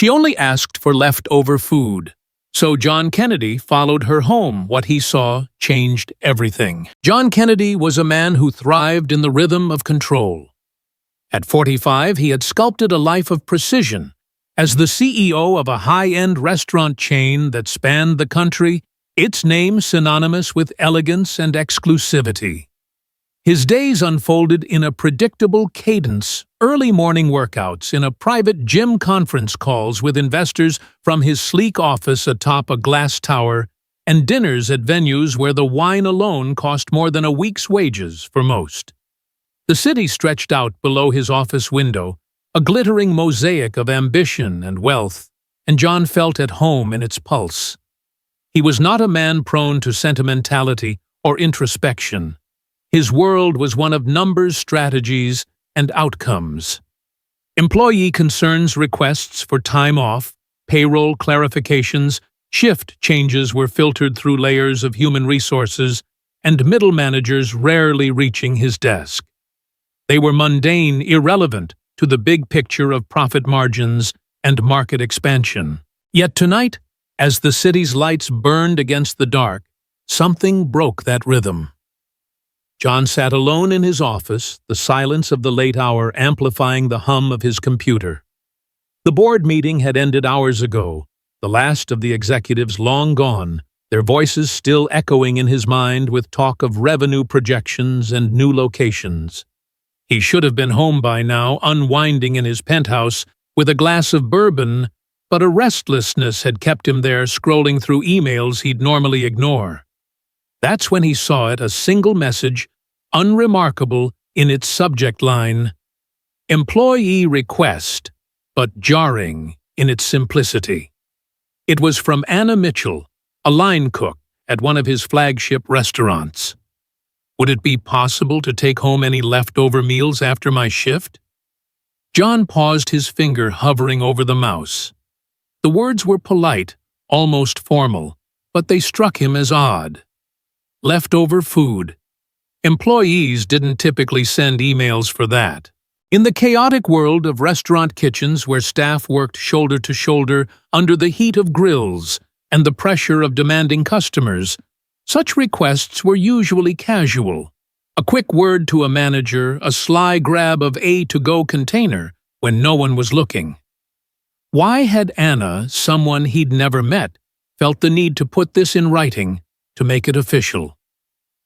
She only asked for leftover food. So John Kennedy followed her home. What he saw changed everything. John Kennedy was a man who thrived in the rhythm of control. At 45, he had sculpted a life of precision. As the CEO of a high-end restaurant chain that spanned the country, its name synonymous with elegance and exclusivity. His days unfolded in a predictable cadence, early morning workouts in a private gym, conference calls with investors from his sleek office atop a glass tower, and dinners at venues where the wine alone cost more than a week's wages for most. The city stretched out below his office window, a glittering mosaic of ambition and wealth, and John felt at home in its pulse. He was not a man prone to sentimentality or introspection. His world was one of numbers, strategies, and outcomes. Employee concerns, requests for time off, payroll clarifications, shift changes were filtered through layers of human resources, and middle managers rarely reaching his desk. They were mundane, irrelevant to the big picture of profit margins and market expansion. Yet tonight, as the city's lights burned against the dark, something broke that rhythm. John sat alone in his office, the silence of the late hour amplifying the hum of his computer. The board meeting had ended hours ago, the last of the executives long gone, their voices still echoing in his mind with talk of revenue projections and new locations. He should have been home by now, unwinding in his penthouse with a glass of bourbon, but a restlessness had kept him there, scrolling through emails he'd normally ignore. That's when he saw it, a single message, unremarkable in its subject line. Employee request, but jarring in its simplicity. It was from Anna Mitchell, a line cook at one of his flagship restaurants. Would it be possible to take home any leftover meals after my shift? John paused, his finger hovering over the mouse. The words were polite, almost formal, but they struck him as odd. Leftover food. Employees didn't typically send emails for that. In the chaotic world of restaurant kitchens where staff worked shoulder to shoulder under the heat of grills and the pressure of demanding customers, such requests were usually casual. A quick word to a manager, a sly grab of a to-go container when no one was looking. Why had Anna, someone he'd never met, felt the need to put this in writing, to make it official?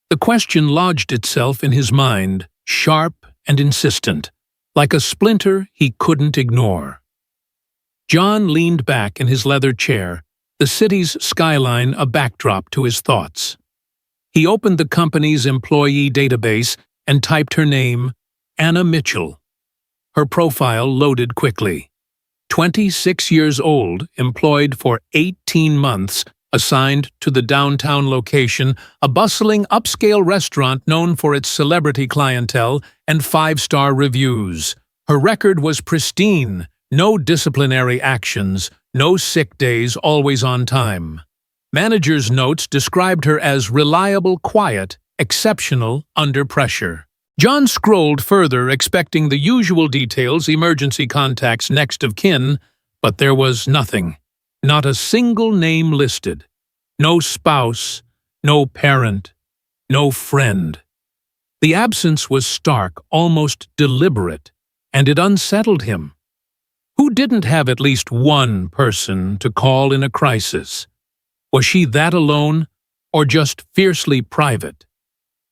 The question lodged itself in his mind, sharp and insistent, like a splinter he couldn't ignore. John leaned back in his leather chair, the city's skyline a backdrop to his thoughts. He opened the company's employee database and typed her name, Anna Mitchell. Her profile loaded quickly. 26 years old, employed for 18 months, assigned to the downtown location, a bustling upscale restaurant known for its celebrity clientele and 5-star reviews. Her record was pristine, no disciplinary actions, no sick days, always on time. Managers' notes described her as reliable, quiet, exceptional under pressure. John scrolled further, expecting the usual details, emergency contacts, next of kin, but there was nothing. Not a single name listed. No spouse, no parent, no friend. The absence was stark, almost deliberate, and it unsettled him. Who didn't have at least one person to call in a crisis? Was she that alone, or just fiercely private?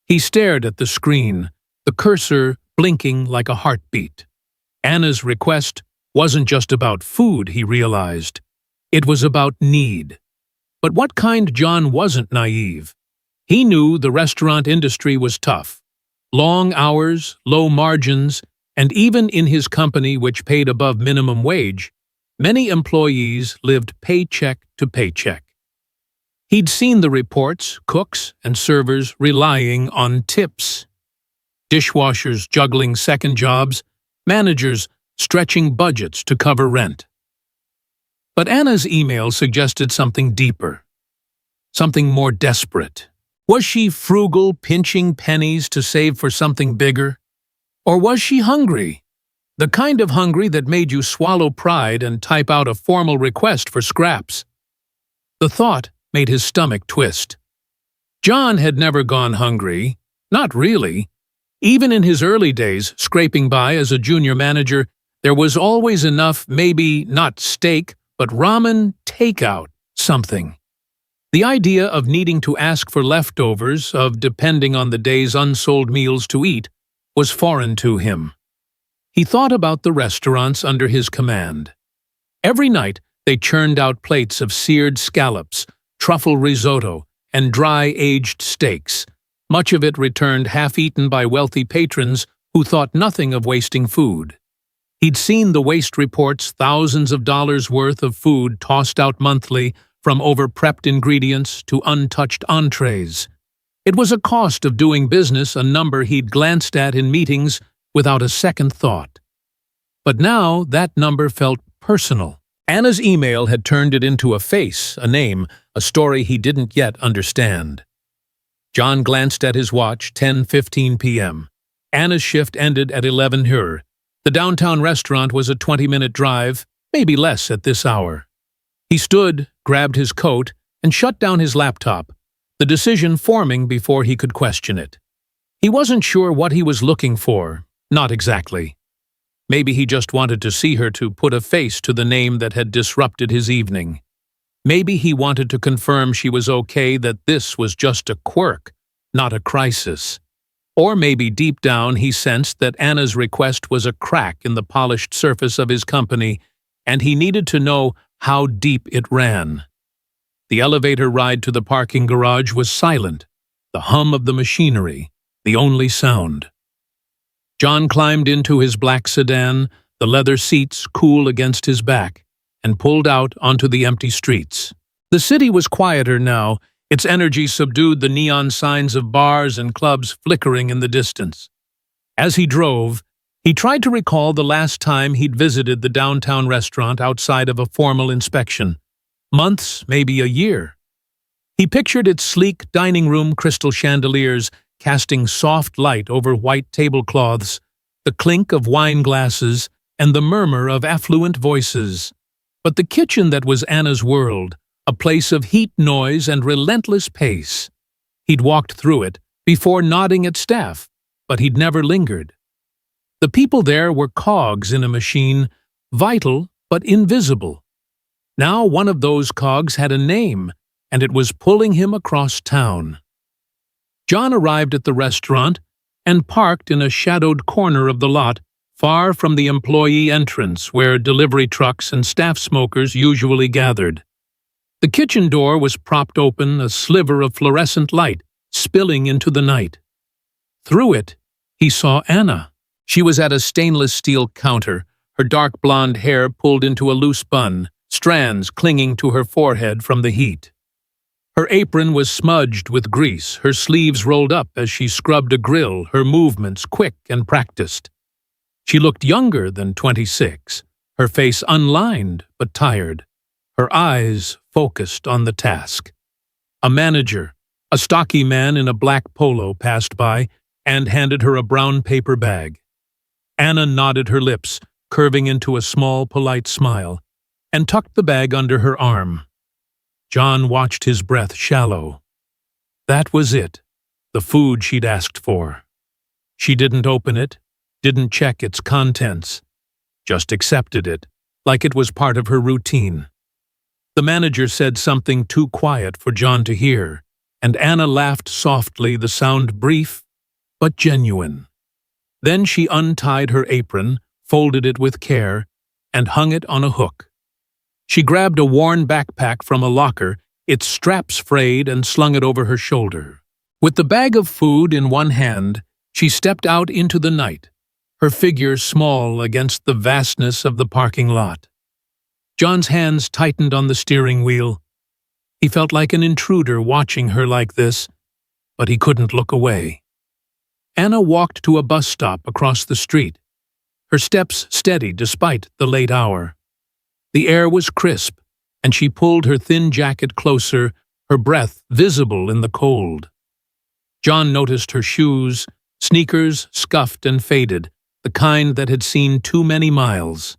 He stared at the screen, the cursor blinking like a heartbeat. Anna's request wasn't just about food, he realized. It was about need. But what kind? John wasn't naive. He knew the restaurant industry was tough. Long hours, low margins, and even in his company, which paid above minimum wage, many employees lived paycheck to paycheck. He'd seen the reports, cooks and servers relying on tips. Dishwashers juggling second jobs, managers stretching budgets to cover rent. But Anna's email suggested something deeper, something more desperate. Was she frugal, pinching pennies to save for something bigger? Or was she hungry? The kind of hungry that made you swallow pride and type out a formal request for scraps. The thought made his stomach twist. John had never gone hungry. Not really. Even in his early days, scraping by as a junior manager, there was always enough, maybe not steak, but ramen, takeout, something. The idea of needing to ask for leftovers, of depending on the day's unsold meals to eat, was foreign to him. He thought about the restaurants under his command. Every night, they churned out plates of seared scallops, truffle risotto, and dry-aged steaks, much of it returned half-eaten by wealthy patrons who thought nothing of wasting food. He'd seen the waste reports, thousands of dollars worth of food tossed out monthly, from over-prepped ingredients to untouched entrees. It was a cost of doing business, a number he'd glanced at in meetings without a second thought. But now that number felt personal. Anna's email had turned it into a face, a name, a story he didn't yet understand. John glanced at his watch, 10:15 p.m. Anna's shift ended at 11:00. The downtown restaurant was a 20-minute drive, maybe less at this hour. He stood, grabbed his coat, and shut down his laptop, the decision forming before he could question it. He wasn't sure what he was looking for, not exactly. Maybe he just wanted to see her, to put a face to the name that had disrupted his evening. Maybe he wanted to confirm she was okay, that this was just a quirk, not a crisis. Or maybe deep down he sensed that Anna's request was a crack in the polished surface of his company, and he needed to know how deep it ran. The elevator ride to the parking garage was silent, the hum of the machinery, the only sound. John climbed into his black sedan, the leather seats cool against his back, and pulled out onto the empty streets. The city was quieter now, its energy subdued, the neon signs of bars and clubs flickering in the distance. As he drove, he tried to recall the last time he'd visited the downtown restaurant outside of a formal inspection. Months, maybe a year. He pictured its sleek dining room crystal chandeliers casting soft light over white tablecloths, the clink of wine glasses, and the murmur of affluent voices. But the kitchen that was Anna's world, a place of heat, noise, and relentless pace. He'd walked through it before nodding at staff, but he'd never lingered. The people there were cogs in a machine, vital but invisible. Now one of those cogs had a name, and it was pulling him across town. John arrived at the restaurant and parked in a shadowed corner of the lot, far from the employee entrance where delivery trucks and staff smokers usually gathered. The kitchen door was propped open, a sliver of fluorescent light spilling into the night. Through it, he saw Anna. She was at a stainless steel counter, her dark blonde hair pulled into a loose bun, strands clinging to her forehead from the heat. Her apron was smudged with grease, her sleeves rolled up as she scrubbed a grill, her movements quick and practiced. She looked younger than 26, her face unlined but tired, her eyes focused on the task. A manager, a stocky man in a black polo, passed by and handed her a brown paper bag. Anna nodded her lips, curving into a small, polite smile, and tucked the bag under her arm. John watched his breath shallow. That was it, the food she'd asked for. She didn't open it, didn't check its contents, just accepted it, like it was part of her routine. The manager said something too quiet for John to hear, and Anna laughed softly, the sound brief but genuine. Then she untied her apron, folded it with care, and hung it on a hook. She grabbed a worn backpack from a locker, its straps frayed, and slung it over her shoulder. With the bag of food in one hand, she stepped out into the night, her figure small against the vastness of the parking lot. John's hands tightened on the steering wheel. He felt like an intruder watching her like this, but he couldn't look away. Anna walked to a bus stop across the street, her steps steady despite the late hour. The air was crisp, and she pulled her thin jacket closer, her breath visible in the cold. John noticed her shoes, sneakers scuffed and faded, the kind that had seen too many miles.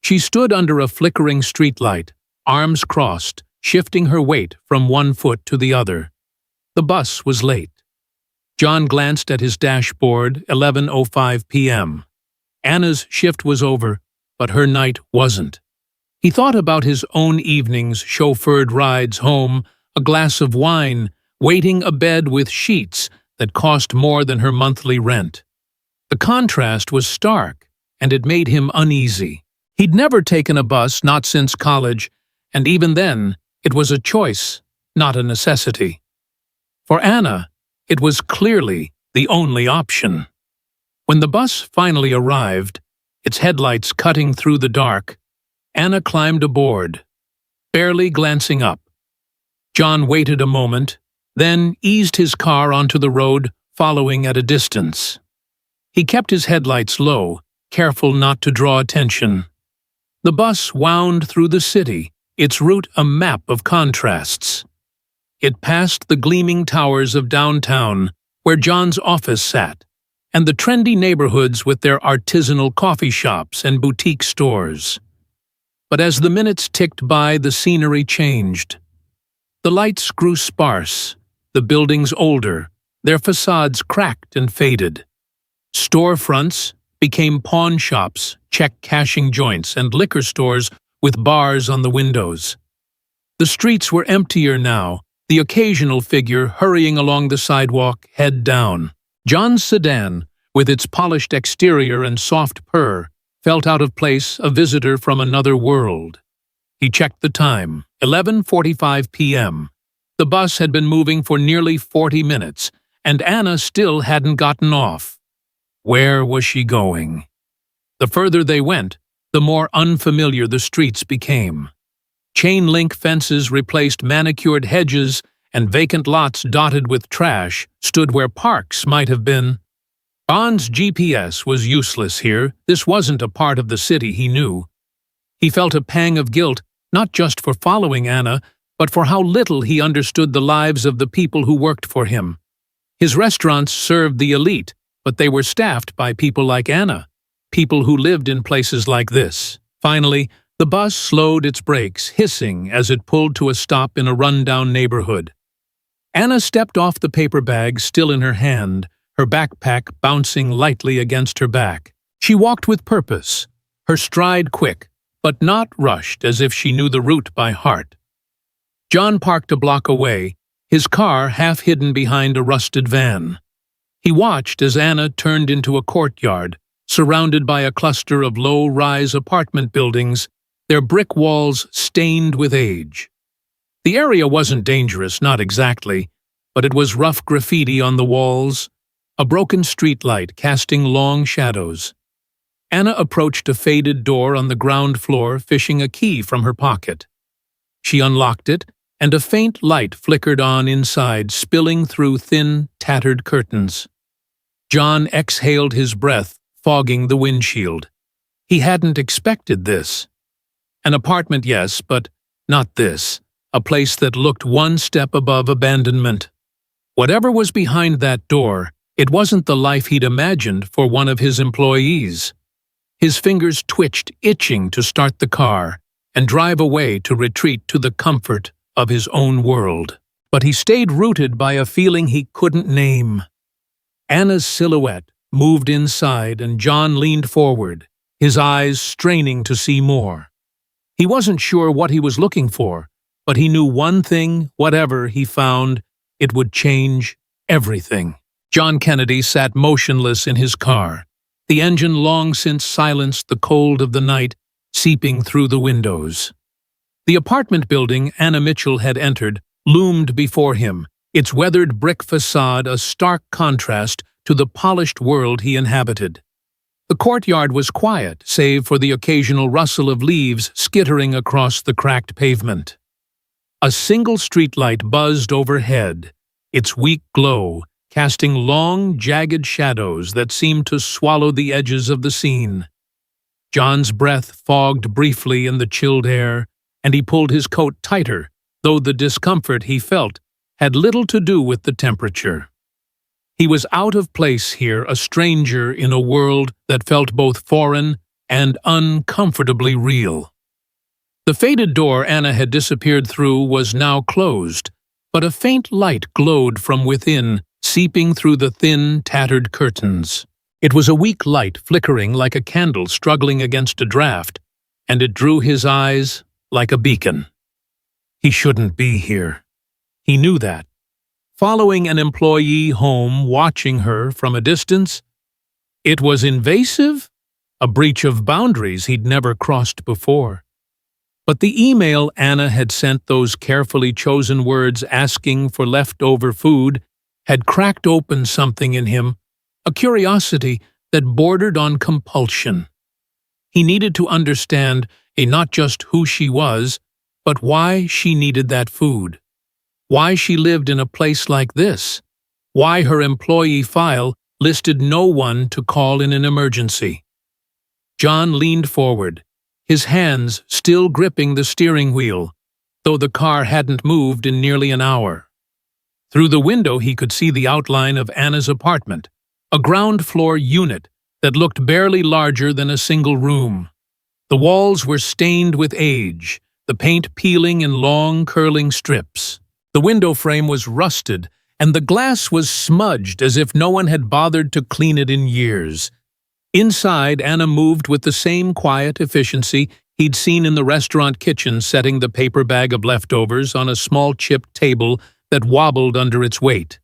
She stood under a flickering streetlight, arms crossed, shifting her weight from one foot to the other. The bus was late. John glanced at his dashboard, 11:05 p.m. Anna's shift was over, but her night wasn't. He thought about his own evenings, chauffeured rides home, a glass of wine, waiting abed with sheets that cost more than her monthly rent. The contrast was stark, and it made him uneasy. He'd never taken a bus, not since college, and even then, it was a choice, not a necessity. For Anna, it was clearly the only option. When the bus finally arrived, its headlights cutting through the dark, Anna climbed aboard, barely glancing up. John waited a moment, then eased his car onto the road, following at a distance. He kept his headlights low, careful not to draw attention. The bus wound through the city, its route a map of contrasts. It passed the gleaming towers of downtown, where John's office sat, and the trendy neighborhoods with their artisanal coffee shops and boutique stores. But as the minutes ticked by, the scenery changed. The lights grew sparse, the buildings older, their facades cracked and faded. Storefronts became pawn shops, check-cashing joints, and liquor stores with bars on the windows. The streets were emptier now, the occasional figure hurrying along the sidewalk, head down. John's sedan, with its polished exterior and soft purr, felt out of place, a visitor from another world. He checked the time, 11:45 p.m. The bus had been moving for nearly 40 minutes, and Anna still hadn't gotten off. Where was she going? The further they went, the more unfamiliar the streets became. Chain-link fences replaced manicured hedges, and vacant lots dotted with trash stood where parks might have been. John's GPS was useless here. This wasn't a part of the city he knew. He felt a pang of guilt, not just for following Anna, but for how little he understood the lives of the people who worked for him. His restaurants served the elite, but they were staffed by people like Anna, people who lived in places like this. Finally, the bus slowed its brakes, hissing as it pulled to a stop in a rundown neighborhood. Anna stepped off the paper bag still in her hand, her backpack bouncing lightly against her back. She walked with purpose, her stride quick, but not rushed, as if she knew the route by heart. John parked a block away, his car half hidden behind a rusted van. He watched as Anna turned into a courtyard, surrounded by a cluster of low-rise apartment buildings, their brick walls stained with age. The area wasn't dangerous, not exactly, but it was rough graffiti on the walls, a broken streetlight casting long shadows. Anna approached a faded door on the ground floor, fishing a key from her pocket. She unlocked it, and a faint light flickered on inside, spilling through thin, tattered curtains. John exhaled his breath, fogging the windshield. He hadn't expected this. An apartment, yes, but not this. A place that looked one step above abandonment. Whatever was behind that door, it wasn't the life he'd imagined for one of his employees. His fingers twitched, itching to start the car and drive away to retreat to the comfort of his own world. But he stayed rooted by a feeling he couldn't name. Anna's silhouette moved inside, and John leaned forward, his eyes straining to see more. He wasn't sure what he was looking for, but he knew one thing: whatever he found, it would change everything. John Kennedy sat motionless in his car, the engine long since silenced the cold of the night seeping through the windows. The apartment building Anna Mitchell had entered loomed before him, its weathered brick facade a stark contrast to the polished world he inhabited. The courtyard was quiet, save for the occasional rustle of leaves skittering across the cracked pavement. A single streetlight buzzed overhead, its weak glow casting long, jagged shadows that seemed to swallow the edges of the scene. John's breath fogged briefly in the chilled air, and he pulled his coat tighter, though the discomfort he felt had little to do with the temperature. He was out of place here, a stranger in a world that felt both foreign and uncomfortably real. The faded door Anna had disappeared through was now closed, but a faint light glowed from within, seeping through the thin, tattered curtains. It was a weak light flickering like a candle struggling against a draft, and it drew his eyes like a beacon. He shouldn't be here. He knew that. Following an employee home, watching her from a distance, it was invasive, a breach of boundaries he'd never crossed before. But the email Anna had sent, those carefully chosen words asking for leftover food, had cracked open something in him, a curiosity that bordered on compulsion. He needed to understand not just who she was, but why she needed that food. Why she lived in a place like this. Why her employee file listed no one to call in an emergency. John leaned forward, his hands still gripping the steering wheel, though the car hadn't moved in nearly an hour. Through the window he could see the outline of Anna's apartment, a ground-floor unit that looked barely larger than a single room. The walls were stained with age, the paint peeling in long, curling strips. The window frame was rusted, and the glass was smudged as if no one had bothered to clean it in years. Inside, Anna moved with the same quiet efficiency he'd seen in the restaurant kitchen, setting the paper bag of leftovers on a small chipped table that wobbled under its weight.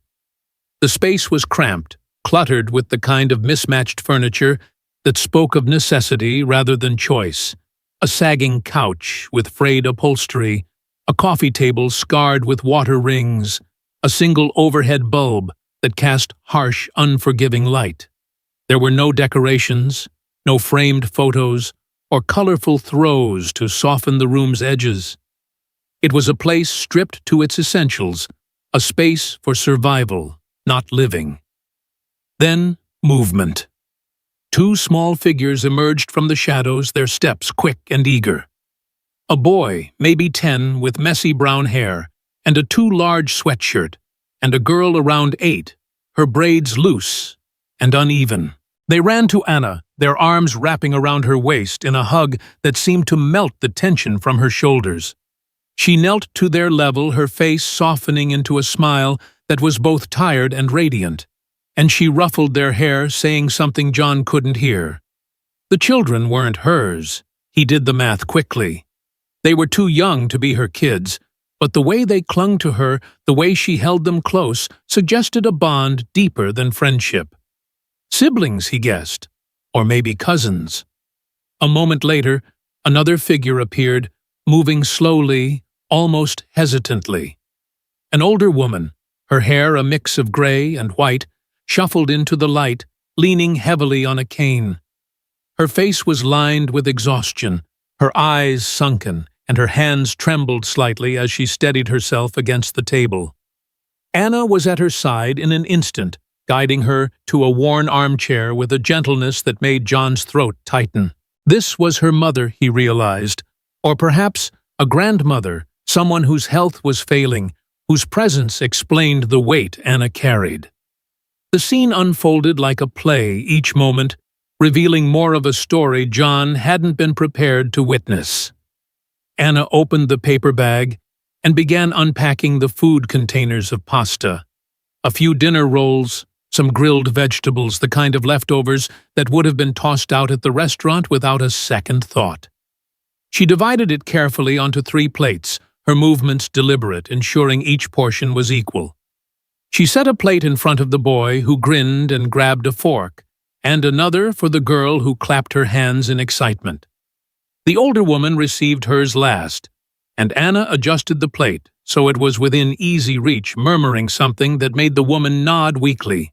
The space was cramped, cluttered with the kind of mismatched furniture that spoke of necessity rather than choice. A sagging couch with frayed upholstery, a coffee table scarred with water rings, a single overhead bulb that cast harsh, unforgiving light. There were no decorations, no framed photos, or colorful throws to soften the room's edges. It was a place stripped to its essentials, a space for survival, not living. Then, movement. Two small figures emerged from the shadows, their steps quick and eager. A boy, maybe 10, with messy brown hair and a too large sweatshirt, and a girl around 8, her braids loose and uneven. They ran to Anna, their arms wrapping around her waist in a hug that seemed to melt the tension from her shoulders. She knelt to their level, her face softening into a smile that was both tired and radiant, and she ruffled their hair, saying something John couldn't hear. The children weren't hers. He did the math quickly. They were too young to be her kids, but the way they clung to her, the way she held them close, suggested a bond deeper than friendship. Siblings, he guessed, or maybe cousins. A moment later, another figure appeared, moving slowly, almost hesitantly. An older woman, her hair a mix of gray and white, shuffled into the light, leaning heavily on a cane. Her face was lined with exhaustion, her eyes sunken, and her hands trembled slightly as she steadied herself against the table. Anna was at her side in an instant, guiding her to a worn armchair with a gentleness that made John's throat tighten. This was her mother, he realized, or perhaps a grandmother, someone whose health was failing, whose presence explained the weight Anna carried. The scene unfolded like a play, each moment revealing more of a story John hadn't been prepared to witness. Anna opened the paper bag and began unpacking the food containers of pasta. A few dinner rolls, some grilled vegetables, the kind of leftovers that would have been tossed out at the restaurant without a second thought. She divided it carefully onto 3 plates, her movements deliberate, ensuring each portion was equal. She set a plate in front of the boy, who grinned and grabbed a fork, and another for the girl, who clapped her hands in excitement. The older woman received hers last, and Anna adjusted the plate so it was within easy reach, murmuring something that made the woman nod weakly.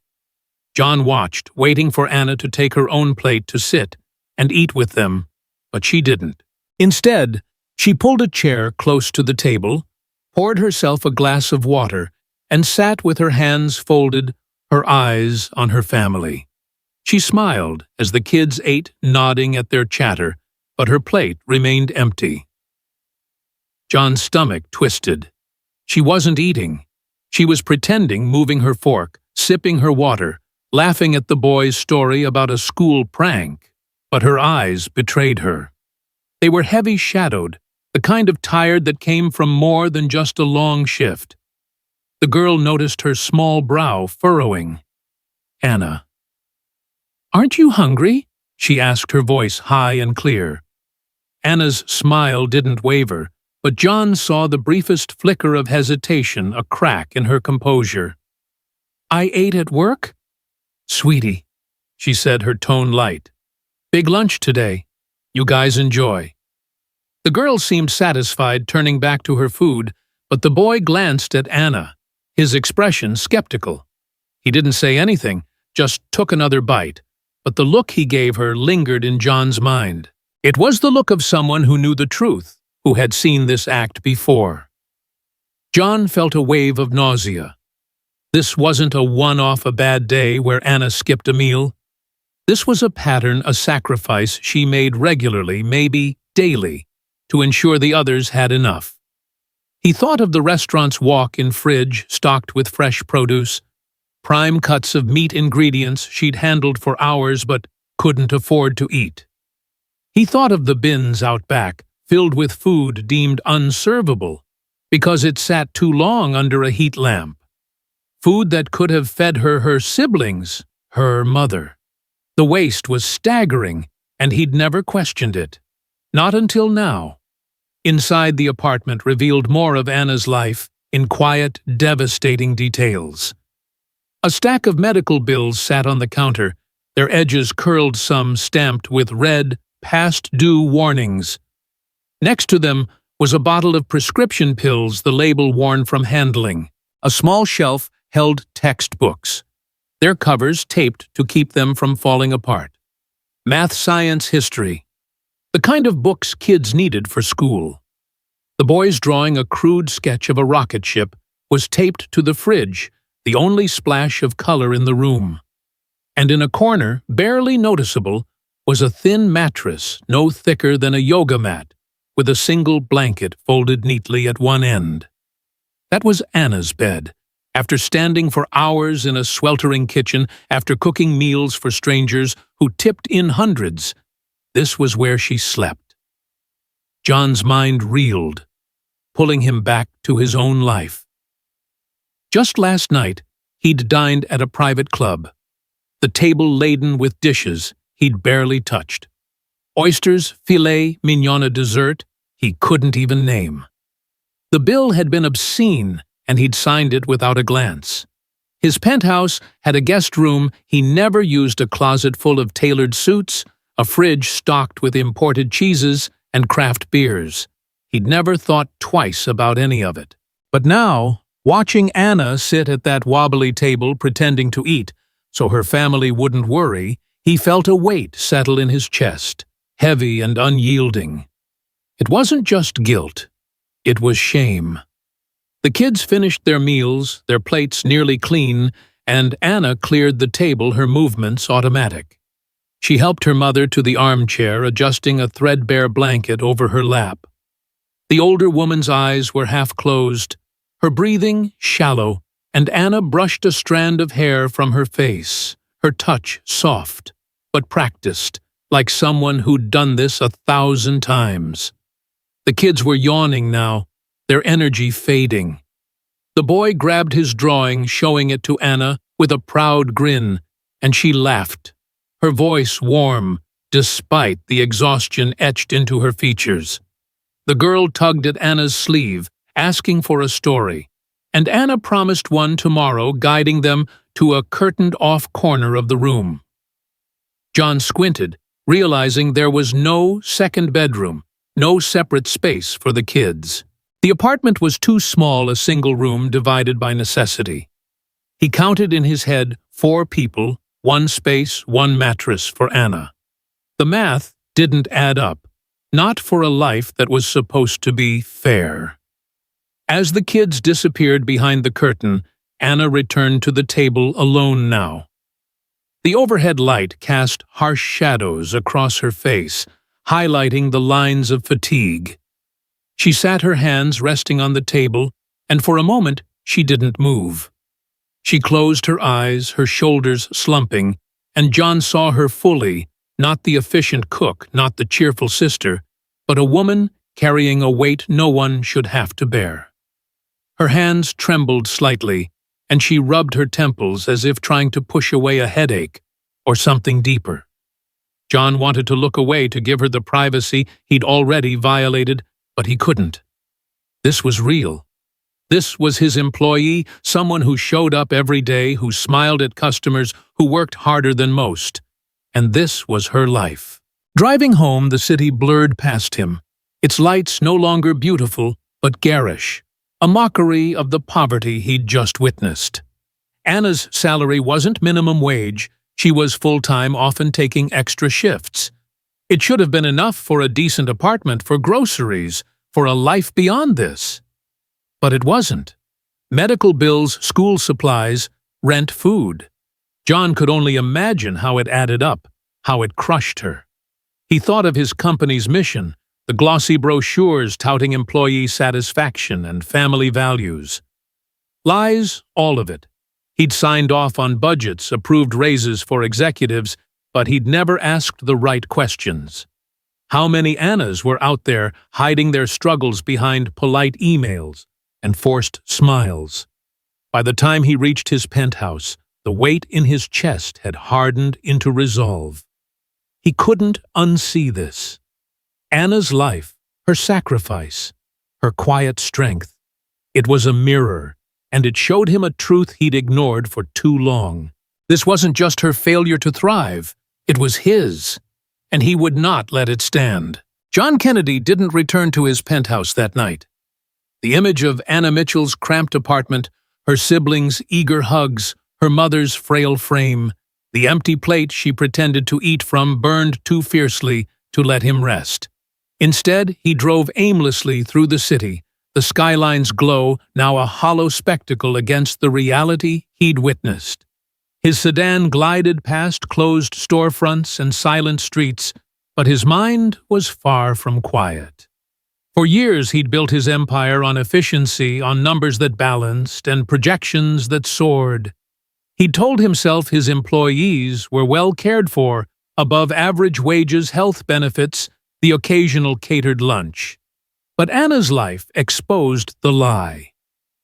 John watched, waiting for Anna to take her own plate to sit and eat with them, but she didn't. Instead, she pulled a chair close to the table, poured herself a glass of water, and sat with her hands folded, her eyes on her family. She smiled as the kids ate, nodding at their chatter, but her plate remained empty. John's stomach twisted. She wasn't eating. She was pretending, moving her fork, sipping her water, laughing at the boy's story about a school prank, but her eyes betrayed her. They were heavy-shadowed, the kind of tired that came from more than just a long shift. The girl noticed her small brow furrowing. "Anna." "Aren't you hungry?" she asked, her voice high and clear. Anna's smile didn't waver, but John saw the briefest flicker of hesitation, a crack in her composure. "I ate at work?" "Sweetie," she said, her tone light. "Big lunch today. You guys enjoy." The girl seemed satisfied, turning back to her food, but the boy glanced at Anna, his expression skeptical. He didn't say anything, just took another bite, but the look he gave her lingered in John's mind. It was the look of someone who knew the truth, who had seen this act before. John felt a wave of nausea. This wasn't a one-off, a bad day where Anna skipped a meal. This was a pattern, a sacrifice she made regularly, maybe daily, to ensure the others had enough. He thought of the restaurant's walk-in fridge stocked with fresh produce, prime cuts of meat ingredients she'd handled for hours but couldn't afford to eat. He thought of the bins out back, filled with food deemed unservable because it sat too long under a heat lamp. Food that could have fed her siblings, her mother. The waste was staggering, and he'd never questioned it. Not until now. Inside the apartment revealed more of Anna's life in quiet, devastating details. A stack of medical bills sat on the counter, their edges curled, some stamped with red, past-due warnings. Next to them was a bottle of prescription pills, the label worn from handling. A small shelf held textbooks, their covers taped to keep them from falling apart. Math, science, history. The kind of books kids needed for school. The boy's drawing a crude sketch of a rocket ship was taped to the fridge, the only splash of color in the room. And in a corner, barely noticeable, was a thin mattress, no thicker than a yoga mat, with a single blanket folded neatly at one end. That was Anna's bed. After standing for hours in a sweltering kitchen, after cooking meals for strangers who tipped in hundreds, this was where she slept. John's mind reeled, pulling him back to his own life. Just last night, he'd dined at a private club, the table laden with dishes he'd barely touched. Oysters, filet mignon, a dessert he couldn't even name. The bill had been obscene, and he'd signed it without a glance. His penthouse had a guest room he never used, a closet full of tailored suits, a fridge stocked with imported cheeses and craft beers. He'd never thought twice about any of it. But now, watching Anna sit at that wobbly table pretending to eat so her family wouldn't worry, he felt a weight settle in his chest, heavy and unyielding. It wasn't just guilt. It was shame. The kids finished their meals, their plates nearly clean, and Anna cleared the table, her movements automatic. She helped her mother to the armchair, adjusting a threadbare blanket over her lap. The older woman's eyes were half closed, her breathing shallow, and Anna brushed a strand of hair from her face, her touch soft, but practiced, like someone who'd done this 1,000 times. The kids were yawning now, their energy fading. The boy grabbed his drawing, showing it to Anna with a proud grin, and she laughed, her voice warm, despite the exhaustion etched into her features. The girl tugged at Anna's sleeve, asking for a story, and Anna promised one tomorrow, guiding them to a curtained-off corner of the room. John squinted, realizing there was no second bedroom, no separate space for the kids. The apartment was too small, a single room divided by necessity. He counted in his head 4 people, 1 space, 1 mattress for Anna. The math didn't add up, not for a life that was supposed to be fair. As the kids disappeared behind the curtain, Anna returned to the table alone now. The overhead light cast harsh shadows across her face, highlighting the lines of fatigue. She sat, her hands resting on the table, and for a moment she didn't move. She closed her eyes, her shoulders slumping, and John saw her fully, not the efficient cook, not the cheerful sister, but a woman carrying a weight no one should have to bear. Her hands trembled slightly, and she rubbed her temples as if trying to push away a headache or something deeper. John wanted to look away to give her the privacy he'd already violated, but he couldn't. This was real. This was his employee, someone who showed up every day, who smiled at customers, who worked harder than most. And this was her life. Driving home, the city blurred past him, its lights no longer beautiful, but garish, a mockery of the poverty he'd just witnessed. Anna's salary wasn't minimum wage. She was full-time, often taking extra shifts. It should have been enough for a decent apartment, for groceries, for a life beyond this. But it wasn't. Medical bills, school supplies, rent, food. John could only imagine how it added up, how it crushed her. He thought of his company's mission, the glossy brochures touting employee satisfaction and family values. Lies, all of it. He'd signed off on budgets, approved raises for executives, but he'd never asked the right questions. How many Annas were out there hiding their struggles behind polite emails and forced smiles? By the time he reached his penthouse, the weight in his chest had hardened into resolve. He couldn't unsee this. Anna's life, her sacrifice, her quiet strength. It was a mirror, and it showed him a truth he'd ignored for too long. This wasn't just her failure to thrive, it was his, and he would not let it stand. John Kennedy didn't return to his penthouse that night. The image of Anna Mitchell's cramped apartment, her siblings' eager hugs, her mother's frail frame, the empty plate she pretended to eat from burned too fiercely to let him rest. Instead, he drove aimlessly through the city, the skyline's glow now a hollow spectacle against the reality he'd witnessed. His sedan glided past closed storefronts and silent streets, but his mind was far from quiet. For years he'd built his empire on efficiency, on numbers that balanced, and projections that soared. He'd told himself his employees were well cared for, above average wages, health benefits, the occasional catered lunch. But Anna's life exposed the lie.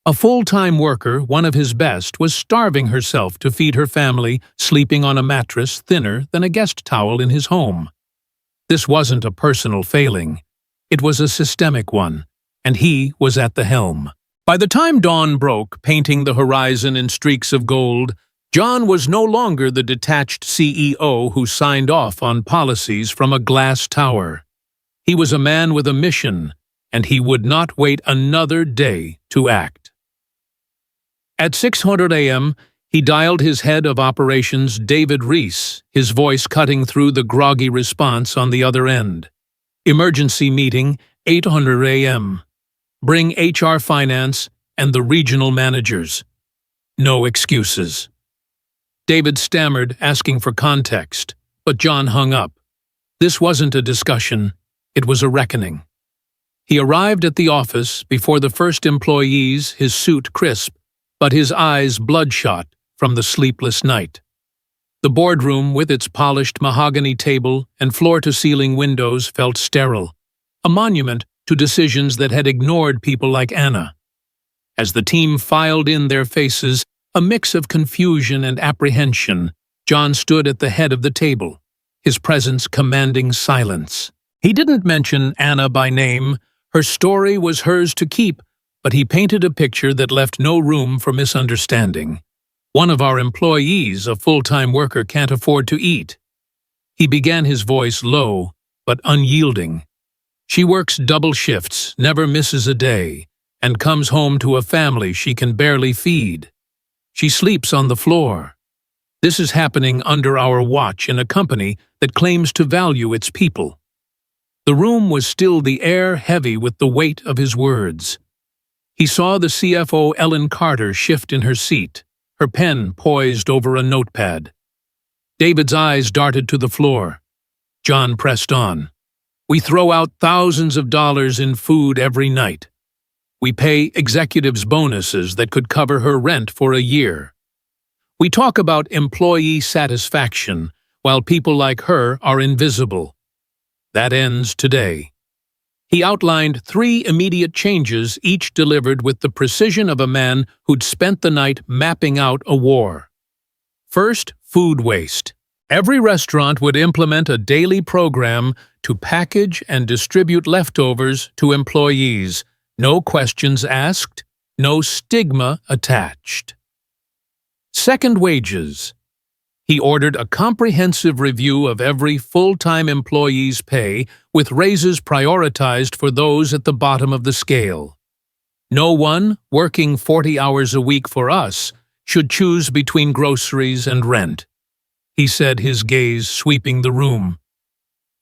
A full-time worker, one of his best, was starving herself to feed her family, sleeping on a mattress thinner than a guest towel in his home. This wasn't a personal failing. It was a systemic one, and he was at the helm. By the time dawn broke, painting the horizon in streaks of gold, John was no longer the detached CEO who signed off on policies from a glass tower. He was a man with a mission, and he would not wait another day to act. At 6:00 a.m., he dialed his head of operations, David Reese, his voice cutting through the groggy response on the other end. Emergency meeting, 8:00 a.m. Bring HR finance and the regional managers. No excuses. David stammered, asking for context, but John hung up. This wasn't a discussion, it was a reckoning. He arrived at the office before the first employees, his suit crisp, but his eyes bloodshot from the sleepless night. The boardroom, with its polished mahogany table and floor-to-ceiling windows, felt sterile, a monument to decisions that had ignored people like Anna. As the team filed in, their faces a mix of confusion and apprehension, John stood at the head of the table, his presence commanding silence. He didn't mention Anna by name. Her story was hers to keep, but he painted a picture that left no room for misunderstanding. One of our employees, a full-time worker, can't afford to eat. He began, his voice low but unyielding. She works double shifts, never misses a day, and comes home to a family she can barely feed. She sleeps on the floor. This is happening under our watch in a company that claims to value its people. The room was still, the air heavy with the weight of his words. He saw the CFO Ellen Carter shift in her seat, her pen poised over a notepad. David's eyes darted to the floor. John pressed on. We throw out thousands of dollars in food every night. We pay executives bonuses that could cover her rent for a year. We talk about employee satisfaction, while people like her are invisible. That ends today. He outlined 3 immediate changes, each delivered with the precision of a man who'd spent the night mapping out a war. First, food waste. Every restaurant would implement a daily program to package and distribute leftovers to employees. No questions asked, no stigma attached. Second, wages. He ordered a comprehensive review of every full-time employee's pay, with raises prioritized for those at the bottom of the scale. No one, working 40 hours a week for us, should choose between groceries and rent, he said, his gaze sweeping the room.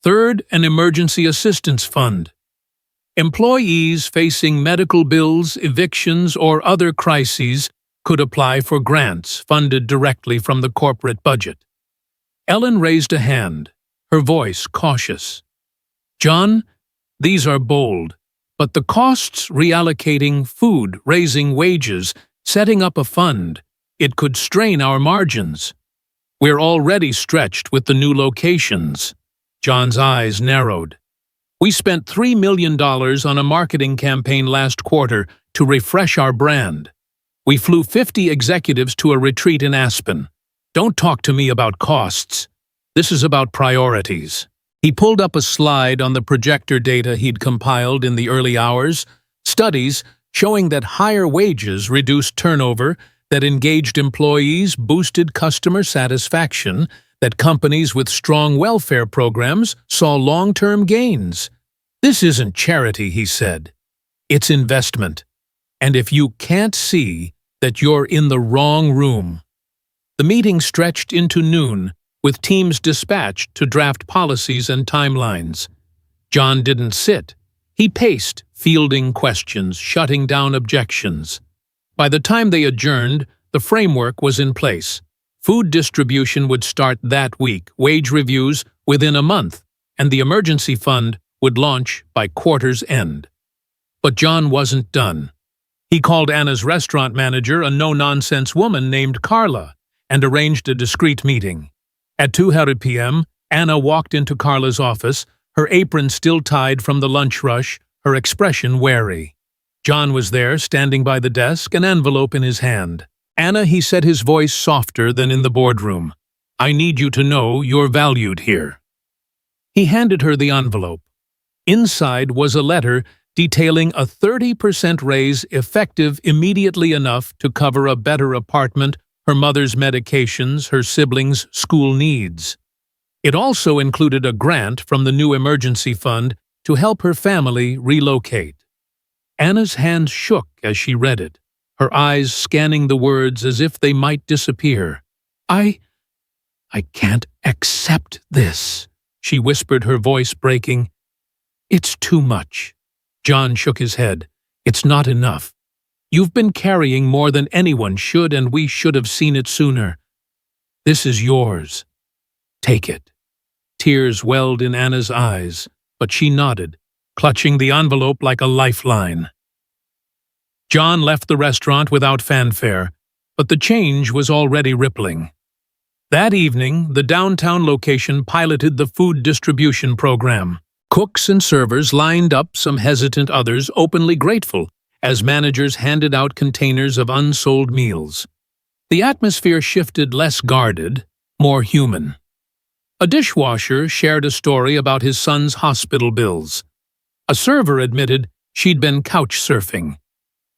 Third, an emergency assistance fund. Employees facing medical bills, evictions, or other crises could apply for grants funded directly from the corporate budget. Ellen raised a hand, her voice cautious. "John, these are bold, but the costs reallocating food, raising wages, setting up a fund, it could strain our margins. We're already stretched with the new locations." John's eyes narrowed. "We spent $3 million on a marketing campaign last quarter to refresh our brand. We flew 50 executives to a retreat in Aspen. Don't talk to me about costs. This is about priorities." He pulled up a slide on the projector data he'd compiled in the early hours, studies showing that higher wages reduced turnover, that engaged employees boosted customer satisfaction, that companies with strong welfare programs saw long-term gains. "This isn't charity," he said. "It's investment. And if you can't see that you're in the wrong room." The meeting stretched into noon, with teams dispatched to draft policies and timelines. John didn't sit. He paced, fielding questions, shutting down objections. By the time they adjourned, the framework was in place. Food distribution would start that week, wage reviews within a month, and the emergency fund would launch by quarter's end. But John wasn't done. He called Anna's restaurant manager, a no-nonsense woman named Carla, and arranged a discreet meeting. At 2:00 p.m., Anna walked into Carla's office, her apron still tied from the lunch rush, her expression wary. John was there, standing by the desk, an envelope in his hand. "Anna," he said, his voice softer than in the boardroom, "I need you to know you're valued here." He handed her the envelope. Inside was a letter detailing a 30% raise effective immediately enough to cover a better apartment, her mother's medications, her siblings' school needs. It also included a grant from the new emergency fund to help her family relocate. Anna's hands shook as she read it, her eyes scanning the words as if they might disappear. I can't accept this," she whispered, her voice breaking. "It's too much." John shook his head. "It's not enough. You've been carrying more than anyone should, and we should have seen it sooner. This is yours. Take it." Tears welled in Anna's eyes, but she nodded, clutching the envelope like a lifeline. John left the restaurant without fanfare, but the change was already rippling. That evening, the downtown location piloted the food distribution program. Cooks and servers lined up, some hesitant, others openly grateful, as managers handed out containers of unsold meals. The atmosphere shifted, less guarded, more human. A dishwasher shared a story about his son's hospital bills. A server admitted she'd been couch surfing.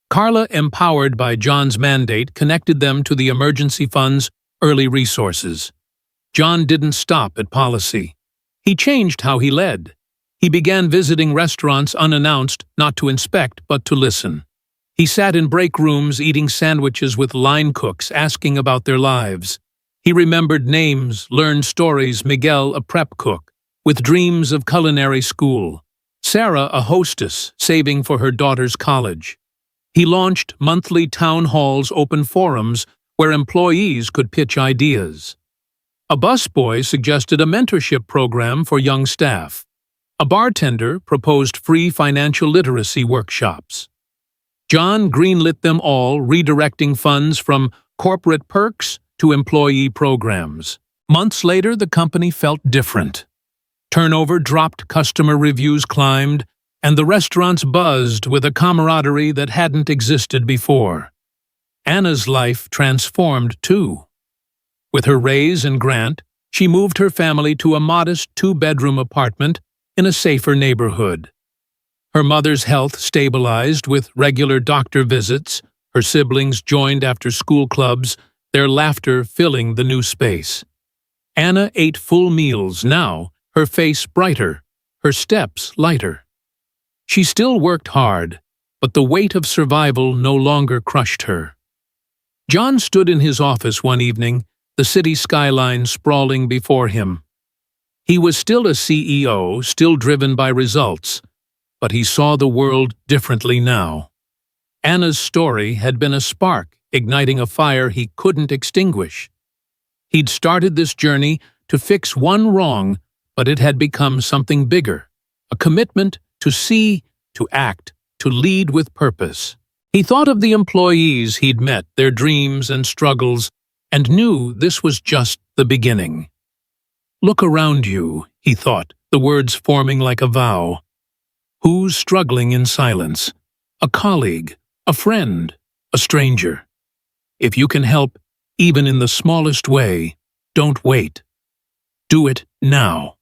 Carla, empowered by John's mandate, connected them to the emergency fund's early resources. John didn't stop at policy. He changed how he led. He began visiting restaurants unannounced, not to inspect, but to listen. He sat in break rooms eating sandwiches with line cooks, asking about their lives. He remembered names, learned stories: Miguel, a prep cook, with dreams of culinary school; Sarah, a hostess, saving for her daughter's college. He launched monthly town halls, open forums, where employees could pitch ideas. A busboy suggested a mentorship program for young staff. A bartender proposed free financial literacy workshops. John greenlit them all, redirecting funds from corporate perks to employee programs. Months later, the company felt different. Turnover dropped, customer reviews climbed, and the restaurants buzzed with a camaraderie that hadn't existed before. Anna's life transformed too. With her raise and grant, she moved her family to a modest two-bedroom apartment in a safer neighborhood. Her mother's health stabilized with regular doctor visits, her siblings joined after-school clubs, their laughter filling the new space. Anna ate full meals now, her face brighter, her steps lighter. She still worked hard, but the weight of survival no longer crushed her. John stood in his office one evening, the city skyline sprawling before him. He was still a CEO, still driven by results, but he saw the world differently now. Anna's story had been a spark, igniting a fire he couldn't extinguish. He'd started this journey to fix one wrong, but it had become something bigger, a commitment to see, to act, to lead with purpose. He thought of the employees he'd met, their dreams and struggles, and knew this was just the beginning. Look around you, he thought, the words forming like a vow. Who's struggling in silence? A colleague, a friend, a stranger. If you can help, even in the smallest way, don't wait. Do it now.